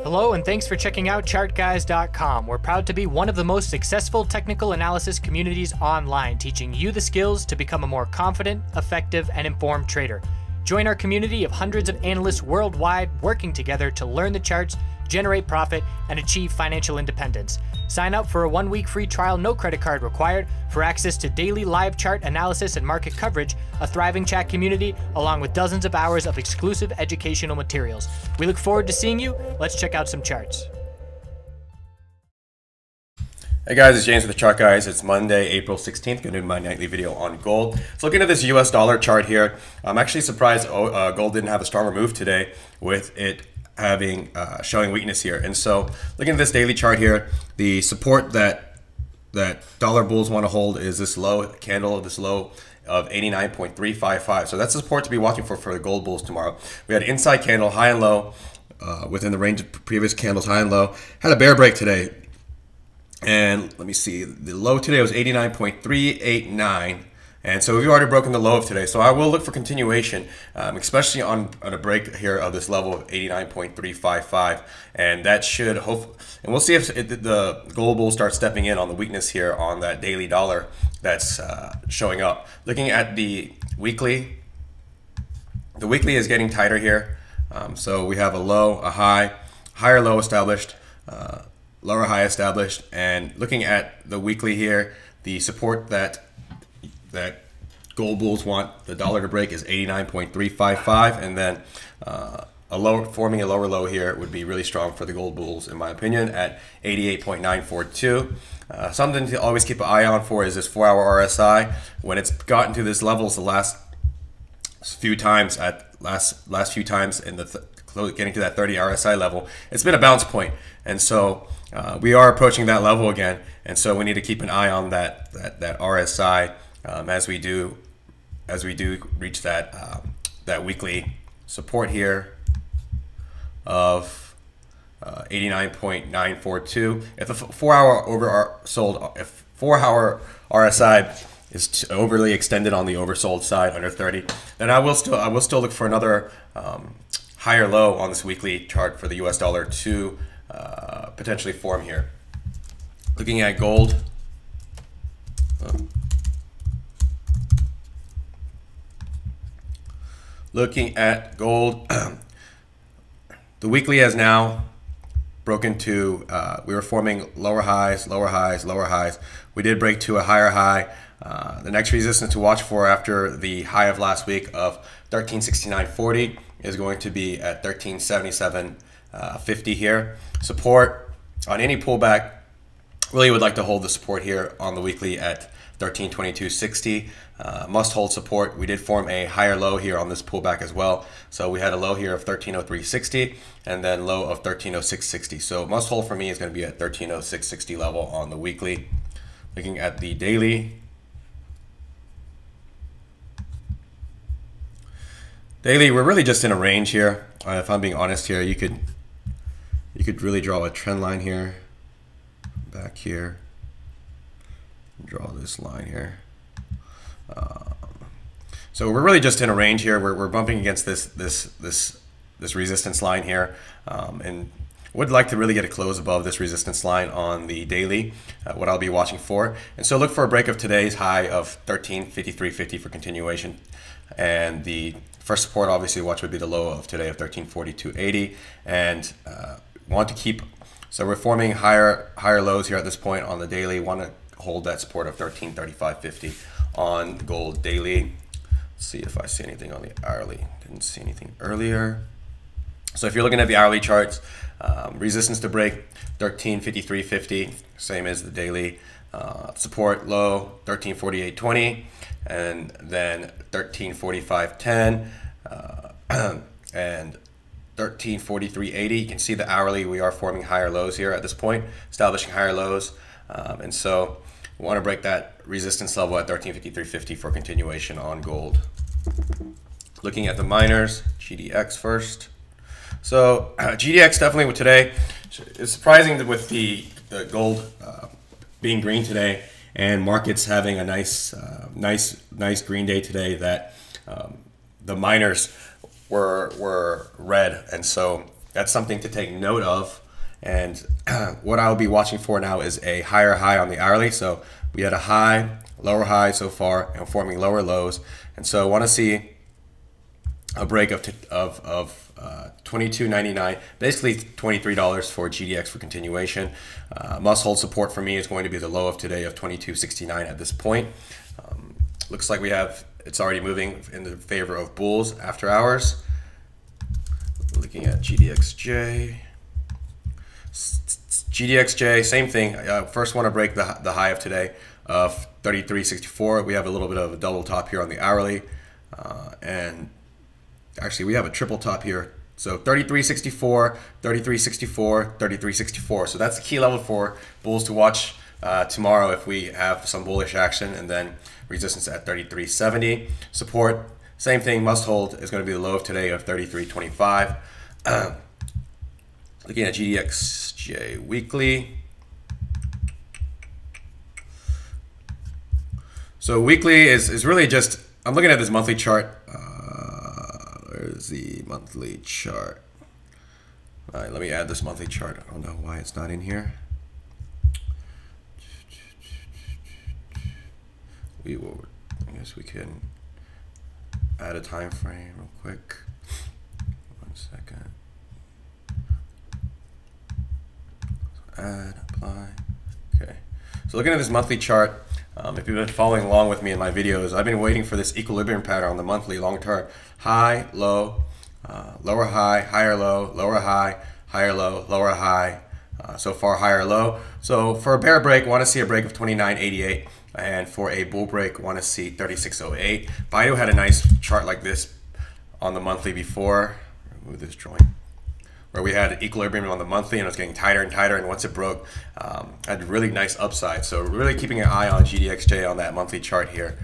Hello and thanks for checking out ChartGuys.com. We're proud to be one of the most successful technical analysis communities online, teaching you the skills to become a more confident, effective, and informed trader. Join our community of hundreds of analysts worldwide working together to learn the charts, generate profit, and achieve financial independence. Sign up for a 1-week free trial, no credit card required, for access to daily live chart analysis and market coverage, a thriving chat community, along with dozens of hours of exclusive educational materials. We look forward to seeing you. Let's check out some charts. Hey guys, it's James with the Chart Guys. It's Monday, April 16th. Going to do my nightly video on gold. So looking at this US dollar chart here, I'm actually surprised gold didn't have a stronger move today, with it having showing weakness here. And so looking at this daily chart here, the support that dollar bulls want to hold is this low candle, this low of 89.355. So that's the support to be watching for the gold bulls tomorrow. We had inside candle, high and low, within the range of previous candles, high and low. Had a bear break today. And let me see, the low today was 89.389. And so we've already broken the low of today. So I will look for continuation, especially on a break here of this level of 89.355. And that should hope, and we'll see if the gold bull starts stepping in on the weakness here on that daily dollar that's showing up. Looking at the weekly is getting tighter here. So we have a low, a high, higher low established, lower high established. And looking at the weekly here, the support that gold bulls want the dollar to break is 89.355, and then forming a lower low here would be really strong for the gold bulls, in my opinion, at 88.942. Something to always keep an eye on for is this 4-hour RSI. When it's gotten to this levels the last few times in the getting to that 30 RSI level, it's been a bounce point, and so we are approaching that level again, and so we need to keep an eye on that RSI as we do reach that weekly support here of 89.942. If the 4-hour if 4-hour RSI is overly extended on the oversold side under 30, then I will still look for another higher low on this weekly chart for the US dollar to potentially form here. Looking at gold. Looking at gold, the weekly has now broken to, we were forming lower highs, lower highs, lower highs. We did break to a higher high. The next resistance to watch for after the high of last week of 1369.40 is going to be at 1377.50 here. Support on any pullback, really would like to hold the support here on the weekly at 1322.60. Must hold support. We did form a higher low here on this pullback as well. So we had a low here of 1303.60 and then low of 1306.60. So must hold for me is going to be at 1306.60 level on the weekly. Looking at the daily. Daily, we're really just in a range here. If I'm being honest here, you could really draw a trend line here, back here. Draw this line here. So we're really just in a range here. We're bumping against this resistance line here, and would like to really get a close above this resistance line on the daily. What I'll be watching for, and so look for a break of today's high of 1353.50 for continuation, and the first support obviously watch would be the low of today of 1342.80, and want to keep. So we're forming higher lows here at this point on the daily. Want to hold that support of 1335.50 on gold daily. Let's see if I see anything on the hourly. Didn't see anything earlier. So if you're looking at the hourly charts, resistance to break 1353.50, same as the daily. Support low 1348.20, and then 1345.10, and 1343.80. You can see the hourly, we are forming higher lows here at this point, establishing higher lows, and so we want to break that resistance level at 1353.50 for continuation on gold. Looking at the miners, GDX first. So GDX definitely with today, it's surprising that with the gold being green today and markets having a nice green day today, that the miners were red, and so that's something to take note of. And what I'll be watching for now is a higher high on the hourly. So we had a high, lower high so far, and forming lower lows. And so I want to see a break of $22.99, basically $23 for GDX for continuation. Must hold support for me is going to be the low of today of $22.69 at this point. Looks like it's already moving in the favor of bulls after hours. Looking at GDXJ. GDXJ, same thing. First want to break the high of today of 33.64. We have a little bit of a double top here on the hourly. And actually we have a triple top here. So 33.64, 33.64, 33.64. So that's the key level for bulls to watch tomorrow if we have some bullish action, and then resistance at 33.70. Support, same thing, must hold, is going to be the low of today of 33.25. Looking at GDXJ weekly. So weekly is really just, I'm looking at this monthly chart. Where's the monthly chart? All right, let me add this monthly chart. I don't know why it's not in here. I guess we can add a time frame real quick. 1 second. Add, apply. Okay. So looking at this monthly chart, if you've been following along with me in my videos, I've been waiting for this equilibrium pattern on the monthly long term. High, low, lower high, higher low, lower high, higher low, lower high. So far higher low. So for a bear break, want to see a break of 29.88. And for a bull break, want to see 36.08. Baidu had a nice chart like this on the monthly before. Remove this joint. Where we had equilibrium on the monthly and it was getting tighter and tighter, and once it broke, had really nice upside. So really keeping an eye on GDXJ on that monthly chart here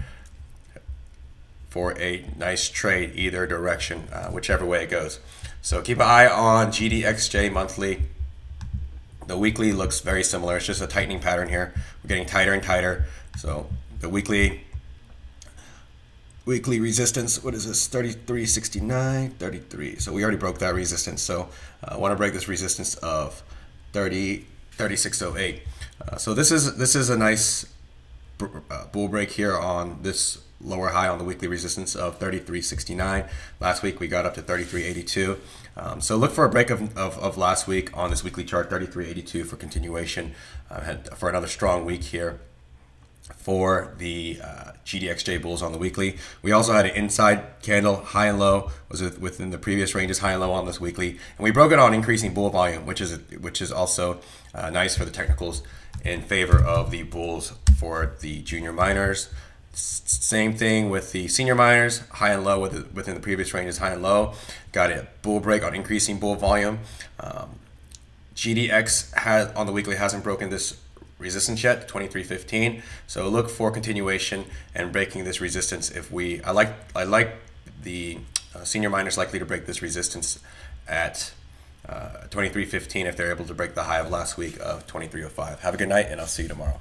for a nice trade either direction, whichever way it goes. So keep an eye on GDXJ monthly. The weekly looks very similar. It's just a tightening pattern here. We're getting tighter and tighter. So the weekly resistance, what is this? 33.69, 33. So we already broke that resistance. So I want to break this resistance of 36.08. So this is a nice bull break here on this lower high on the weekly resistance of 33.69. Last week we got up to 33.82. So look for a break of last week on this weekly chart, 33.82 for continuation, for another strong week here for the GDXJ bulls on the weekly. We also had an inside candle, high and low, was within the previous ranges, high and low on this weekly, and we broke it on increasing bull volume, which is also nice for the technicals in favor of the bulls for the junior miners. Same thing with the senior miners, high and low within the previous ranges, high and low. Got a bull break on increasing bull volume. GDX on the weekly hasn't broken this resistance yet, 23.15. So look for continuation and breaking this resistance. I like the senior miners likely to break this resistance at 23.15 if they're able to break the high of last week of 23.05. Have a good night, and I'll see you tomorrow.